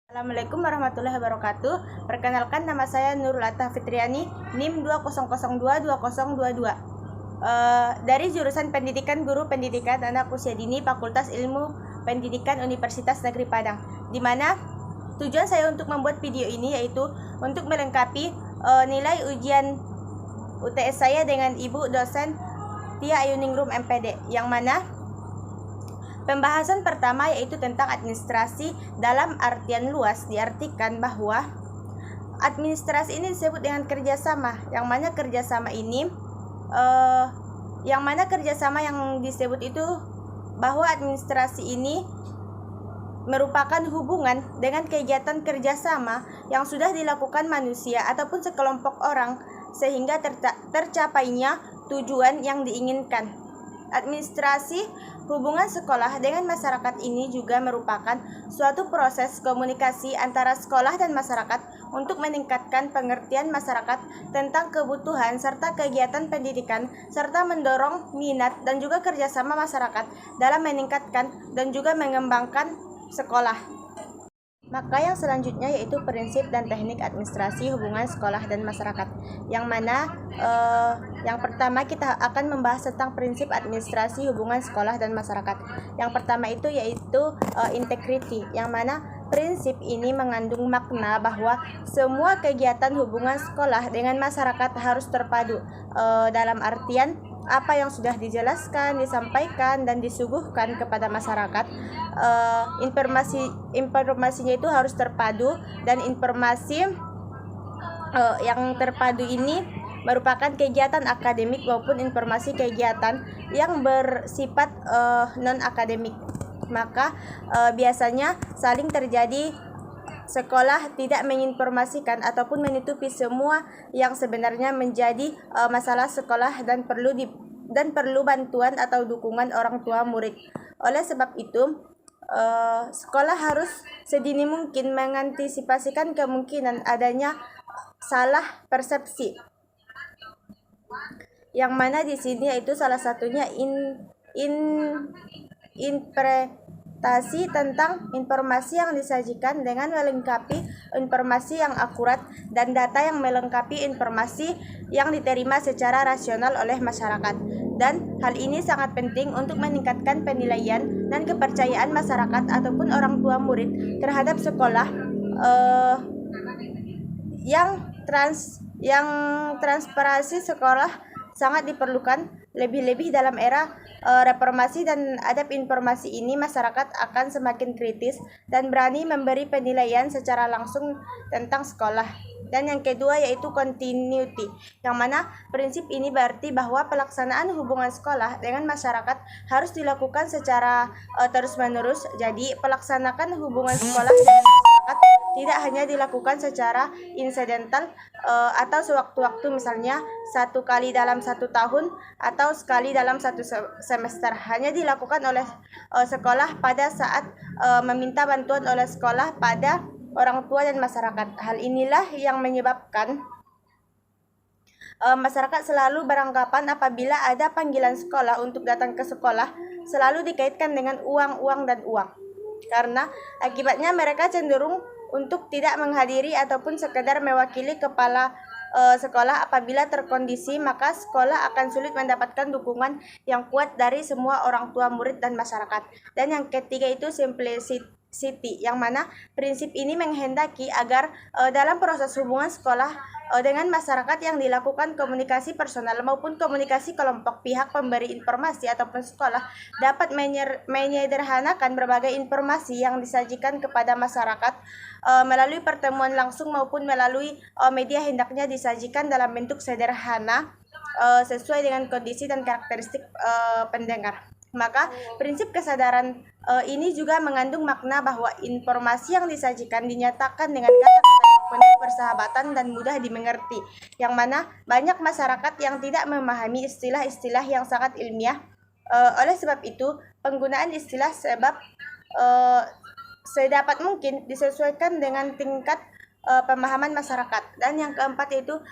Assalamualaikum warahmatullahi wabarakatuh. Perkenalkan, nama saya Nurul Atta Fitriani, NIM 20022022. Dari jurusan Pendidikan Guru Pendidikan Anak Usia Dini Fakultas Ilmu Pendidikan Universitas Negeri Padang. Di mana tujuan saya untuk membuat video ini yaitu untuk melengkapi nilai ujian UTS saya dengan Ibu dosen Tia Ayuningrum MPD, yang mana pembahasan pertama yaitu tentang administrasi. Dalam artian luas diartikan bahwa administrasi ini disebut dengan kerjasama, yang mana kerjasama yang disebut itu bahwa administrasi ini merupakan hubungan dengan kegiatan kerjasama yang sudah dilakukan manusia ataupun sekelompok orang sehingga tercapainya tujuan yang diinginkan. Administrasi hubungan sekolah dengan masyarakat ini juga merupakan suatu proses komunikasi antara sekolah dan masyarakat untuk meningkatkan pengertian masyarakat tentang kebutuhan serta kegiatan pendidikan, serta mendorong minat dan juga kerjasama masyarakat dalam meningkatkan dan juga mengembangkan sekolah. Maka yang selanjutnya yaitu prinsip dan teknik administrasi hubungan sekolah dan masyarakat, yang mana yang pertama kita akan membahas tentang prinsip administrasi hubungan sekolah dan masyarakat. Yang pertama itu yaitu integrity, yang mana prinsip ini mengandung makna bahwa semua kegiatan hubungan sekolah dengan masyarakat harus terpadu, dalam artian apa yang sudah dijelaskan, disampaikan, dan disuguhkan kepada masyarakat, informasinya itu harus terpadu, dan informasi yang terpadu ini merupakan kegiatan akademik maupun informasi kegiatan yang bersifat non-akademik. Maka biasanya saling terjadi sekolah tidak menginformasikan ataupun menutupi semua yang sebenarnya menjadi masalah sekolah dan perlu bantuan atau dukungan orang tua murid. Oleh sebab itu, sekolah harus sedini mungkin mengantisipasikan kemungkinan adanya salah persepsi, yang mana di sini yaitu salah satunya interpretasi tentang informasi yang disajikan dengan melengkapi informasi yang akurat dan data yang melengkapi informasi yang diterima secara rasional oleh masyarakat. Dan hal ini sangat penting untuk meningkatkan penilaian dan kepercayaan masyarakat ataupun orang tua murid terhadap sekolah yang transparansi sekolah sangat diperlukan, lebih-lebih dalam era reformasi dan adab informasi ini. Masyarakat akan semakin kritis dan berani memberi penilaian secara langsung tentang sekolah. Dan yang kedua yaitu continuity, yang mana prinsip ini berarti bahwa pelaksanaan hubungan sekolah dengan masyarakat harus dilakukan secara terus-menerus. Jadi pelaksanaan hubungan sekolah dengan masyarakat tidak hanya dilakukan secara insidental atau sewaktu-waktu, misalnya satu kali dalam 1 tahun atau sekali dalam 1 semester. Hanya dilakukan oleh sekolah pada saat meminta bantuan oleh sekolah pada orang tua dan masyarakat. Hal inilah yang menyebabkan masyarakat selalu beranggapan apabila ada panggilan sekolah untuk datang ke sekolah selalu dikaitkan dengan uang dan uang. Karena akibatnya mereka cenderung untuk tidak menghadiri ataupun sekedar mewakili kepala sekolah. Apabila terkondisi, maka sekolah akan sulit mendapatkan dukungan yang kuat dari semua orang tua murid dan masyarakat. Dan yang ketiga itu simplicity, yang mana prinsip ini menghendaki agar dalam proses hubungan sekolah dengan masyarakat yang dilakukan komunikasi personal maupun komunikasi kelompok, pihak pemberi informasi ataupun sekolah dapat menyederhanakan berbagai informasi yang disajikan kepada masyarakat melalui pertemuan langsung maupun melalui media. Hendaknya disajikan dalam bentuk sederhana sesuai dengan kondisi dan karakteristik pendengar. Maka prinsip kesadaran ini juga mengandung makna bahwa informasi yang disajikan dinyatakan dengan kata-kata yang penuh persahabatan dan mudah dimengerti, yang mana banyak masyarakat yang tidak memahami istilah-istilah yang sangat ilmiah. Oleh sebab itu, penggunaan istilah sedapat mungkin disesuaikan dengan tingkat pemahaman masyarakat. Dan yang keempat yaitu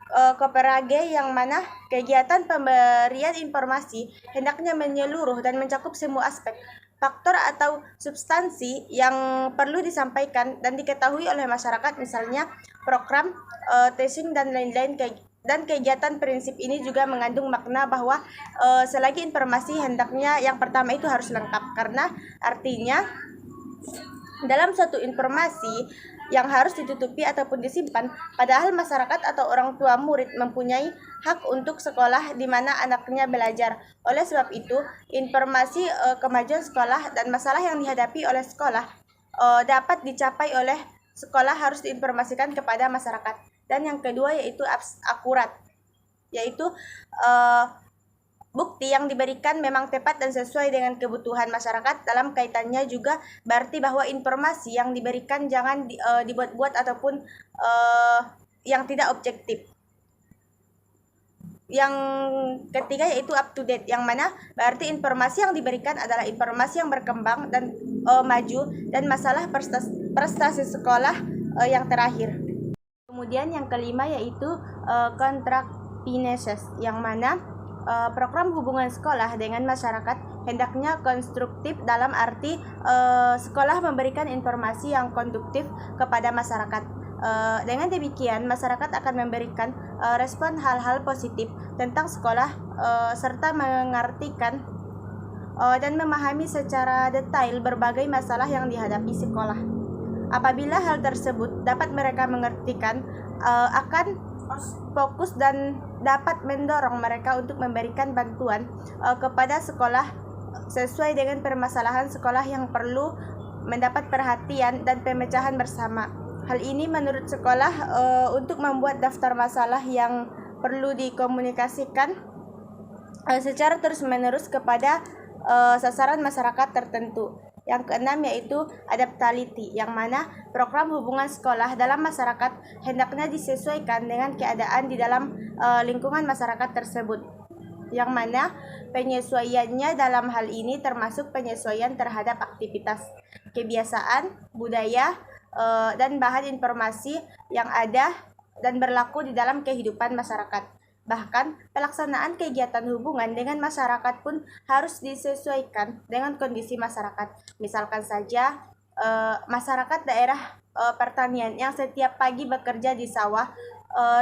Koperage, yang mana kegiatan pemberian informasi hendaknya menyeluruh dan mencakup semua aspek, faktor atau substansi yang perlu disampaikan dan diketahui oleh masyarakat, misalnya program, testing dan lain-lain. Dan kegiatan prinsip ini juga mengandung makna bahwa selagi informasi hendaknya yang pertama itu harus lengkap, karena artinya dalam suatu informasi yang harus ditutupi ataupun disimpan, padahal masyarakat atau orang tua murid mempunyai hak untuk sekolah di mana anaknya belajar. Oleh sebab itu, informasi kemajuan sekolah dan masalah yang dihadapi oleh sekolah dapat dicapai oleh sekolah harus diinformasikan kepada masyarakat. Dan yang kedua yaitu akurat, yaitu bukti yang diberikan memang tepat dan sesuai dengan kebutuhan masyarakat. Dalam kaitannya juga berarti bahwa informasi yang diberikan jangan dibuat-buat ataupun yang tidak objektif. Yang ketiga yaitu up to date, yang mana berarti informasi yang diberikan adalah informasi yang berkembang dan maju dan masalah prestasi sekolah yang terakhir. Kemudian yang kelima yaitu kontrak Pineses, yang mana program hubungan sekolah dengan masyarakat hendaknya konstruktif dalam arti sekolah memberikan informasi yang konduktif kepada masyarakat. Dengan demikian, masyarakat akan memberikan respon hal-hal positif tentang sekolah serta mengartikan dan memahami secara detail berbagai masalah yang dihadapi sekolah. Apabila hal tersebut dapat mereka mengertikan, akan fokus dan dapat mendorong mereka untuk memberikan bantuan kepada sekolah sesuai dengan permasalahan sekolah yang perlu mendapat perhatian dan pemecahan bersama. Hal ini menurut sekolah untuk membuat daftar masalah yang perlu dikomunikasikan secara terus-menerus kepada sasaran masyarakat tertentu. Yang keenam yaitu adaptability, yang mana program hubungan sekolah dalam masyarakat hendaknya disesuaikan dengan keadaan di dalam lingkungan masyarakat tersebut, yang mana penyesuaiannya dalam hal ini termasuk penyesuaian terhadap aktivitas, kebiasaan, budaya, dan bahan informasi yang ada dan berlaku di dalam kehidupan masyarakat. Bahkan pelaksanaan kegiatan hubungan dengan masyarakat pun harus disesuaikan dengan kondisi masyarakat. Misalkan saja masyarakat daerah pertanian yang setiap pagi bekerja di sawah,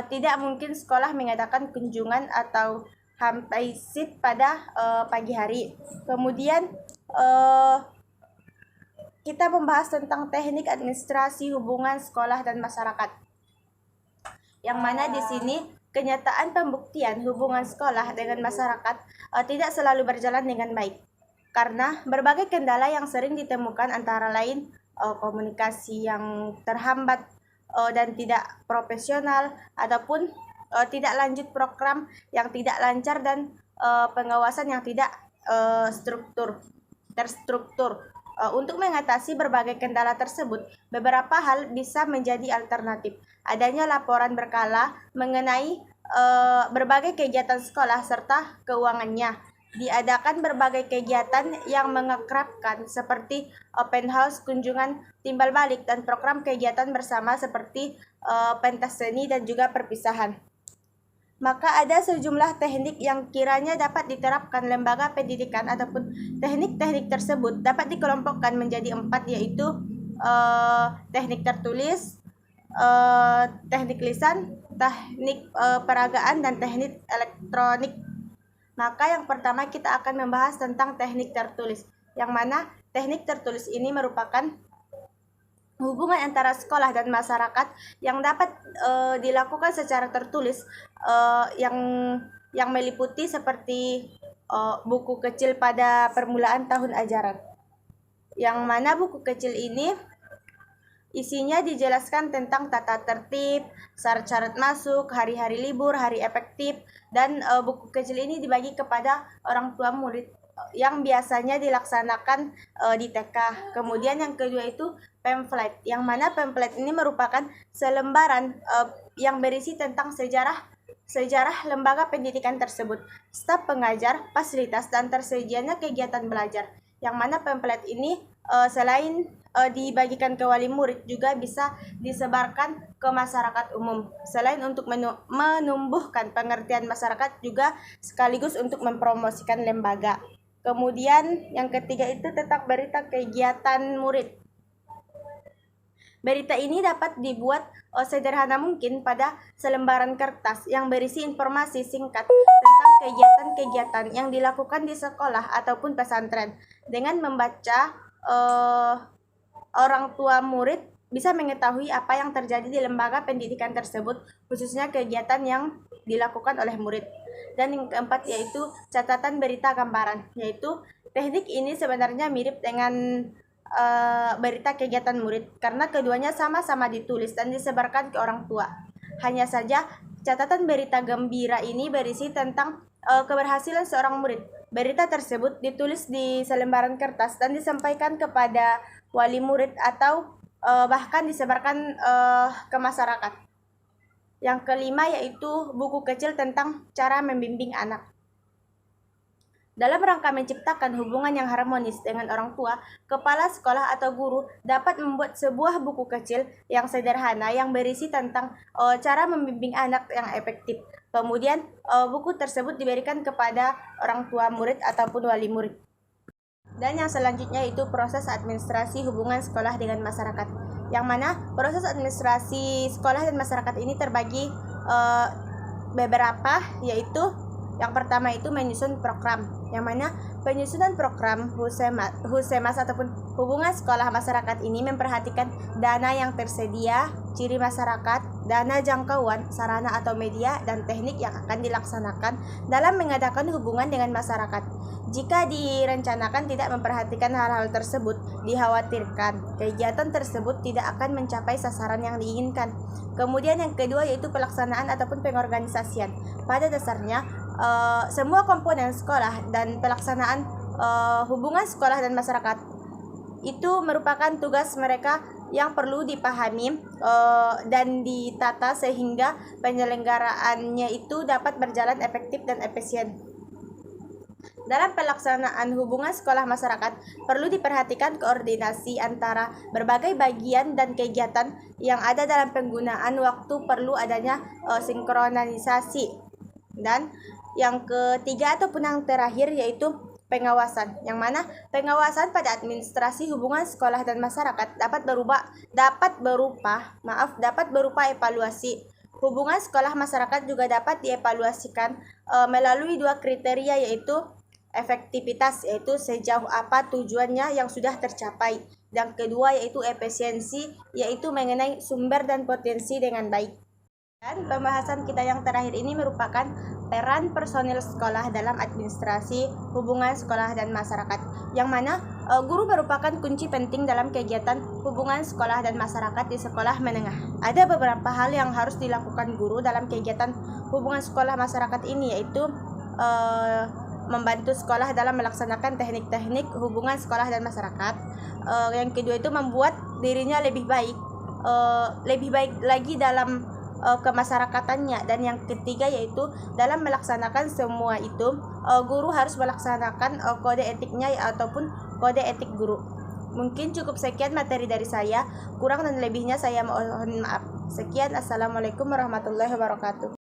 tidak mungkin sekolah mengadakan kunjungan atau hampaisit pada pagi hari. Kemudian kita membahas tentang teknik administrasi hubungan sekolah dan masyarakat, yang mana di sini kenyataan pembuktian hubungan sekolah dengan masyarakat tidak selalu berjalan dengan baik karena berbagai kendala yang sering ditemukan, antara lain komunikasi yang terhambat dan tidak profesional, ataupun tidak lanjut program yang tidak lancar, dan pengawasan yang tidak terstruktur. Untuk mengatasi berbagai kendala tersebut, beberapa hal bisa menjadi alternatif. Adanya laporan berkala mengenai berbagai kegiatan sekolah serta keuangannya. Diadakan berbagai kegiatan yang mengakrabkan seperti open house, kunjungan timbal balik, dan program kegiatan bersama seperti pentas seni dan juga perpisahan. Maka ada sejumlah teknik yang kiranya dapat diterapkan lembaga pendidikan, ataupun teknik-teknik tersebut dapat dikelompokkan menjadi 4, yaitu teknik tertulis, teknik lisan, teknik peragaan, dan teknik elektronik. Maka yang pertama kita akan membahas tentang teknik tertulis, yang mana teknik tertulis ini merupakan hubungan antara sekolah dan masyarakat yang dapat dilakukan secara tertulis, yang meliputi seperti buku kecil pada permulaan tahun ajaran, yang mana buku kecil ini isinya dijelaskan tentang tata tertib, syarat-syarat masuk, hari-hari libur, hari efektif, dan buku kecil ini dibagi kepada orang tua murid yang biasanya dilaksanakan di TK. Kemudian yang kedua itu pamflet, yang mana pamflet ini merupakan selembaran yang berisi tentang sejarah lembaga pendidikan tersebut, staf pengajar, fasilitas, dan tersedianya kegiatan belajar. Yang mana pamflet ini selain dibagikan ke wali murid juga bisa disebarkan ke masyarakat umum. Selain untuk menumbuhkan pengertian masyarakat, juga sekaligus untuk mempromosikan lembaga. Kemudian yang ketiga itu tentang berita kegiatan murid. Berita ini dapat dibuat sederhana mungkin pada selembaran kertas yang berisi informasi singkat tentang kegiatan-kegiatan yang dilakukan di sekolah ataupun pesantren. Dengan membaca, orang tua murid bisa mengetahui apa yang terjadi di lembaga pendidikan tersebut, khususnya kegiatan yang dilakukan oleh murid. Dan yang keempat yaitu catatan berita gambaran, yaitu teknik ini sebenarnya mirip dengan berita kegiatan murid karena keduanya sama-sama ditulis dan disebarkan ke orang tua. Hanya saja catatan berita gembira ini berisi tentang keberhasilan seorang murid. Berita tersebut ditulis di selembaran kertas dan disampaikan kepada wali murid atau bahkan disebarkan ke masyarakat. Yang kelima yaitu buku kecil tentang cara membimbing anak. Dalam rangka menciptakan hubungan yang harmonis dengan orang tua, kepala sekolah atau guru dapat membuat sebuah buku kecil yang sederhana yang berisi tentang cara membimbing anak yang efektif. Kemudian buku tersebut diberikan kepada orang tua murid ataupun wali murid. Dan yang selanjutnya itu proses administrasi hubungan sekolah dengan masyarakat, yang mana proses administrasi sekolah dan masyarakat ini terbagi beberapa, yaitu yang pertama itu menyusun program, yang mana penyusunan program Husemas ataupun hubungan sekolah masyarakat ini memperhatikan dana yang tersedia, ciri masyarakat, dana jangkauan, sarana atau media, dan teknik yang akan dilaksanakan dalam mengadakan hubungan dengan masyarakat. Jika direncanakan tidak memperhatikan hal-hal tersebut, dikhawatirkan kegiatan tersebut tidak akan mencapai sasaran yang diinginkan. Kemudian yang kedua yaitu pelaksanaan ataupun pengorganisasian. Pada dasarnya, semua komponen sekolah dan pelaksanaan hubungan sekolah dan masyarakat itu merupakan tugas mereka yang perlu dipahami dan ditata sehingga penyelenggaraannya itu dapat berjalan efektif dan efisien. Dalam pelaksanaan hubungan sekolah masyarakat, perlu diperhatikan koordinasi antara berbagai bagian dan kegiatan yang ada dalam penggunaan waktu, perlu adanya sinkronisasi. Dan yang ketiga ataupun yang terakhir yaitu pengawasan, yang mana pengawasan pada administrasi hubungan sekolah dan masyarakat dapat berupa evaluasi. Hubungan sekolah masyarakat juga dapat dievaluasikan melalui dua kriteria, yaitu efektivitas, yaitu sejauh apa tujuannya yang sudah tercapai. Yang kedua yaitu efisiensi, yaitu mengenai sumber dan potensi dengan baik. Dan pembahasan kita yang terakhir ini merupakan peran personil sekolah dalam administrasi hubungan sekolah dan masyarakat, yang mana guru merupakan kunci penting dalam kegiatan hubungan sekolah dan masyarakat di sekolah menengah. Ada beberapa hal yang harus dilakukan guru dalam kegiatan hubungan sekolah masyarakat ini, yaitu membantu sekolah dalam melaksanakan teknik-teknik hubungan sekolah dan masyarakat. Yang kedua itu membuat dirinya lebih baik lagi dalam kemasyarakatannya. Dan yang ketiga yaitu dalam melaksanakan semua itu guru harus melaksanakan kode etiknya ataupun kode etik guru. Mungkin cukup sekian materi dari saya, kurang dan lebihnya saya mohon maaf. Sekian, assalamualaikum warahmatullahi wabarakatuh.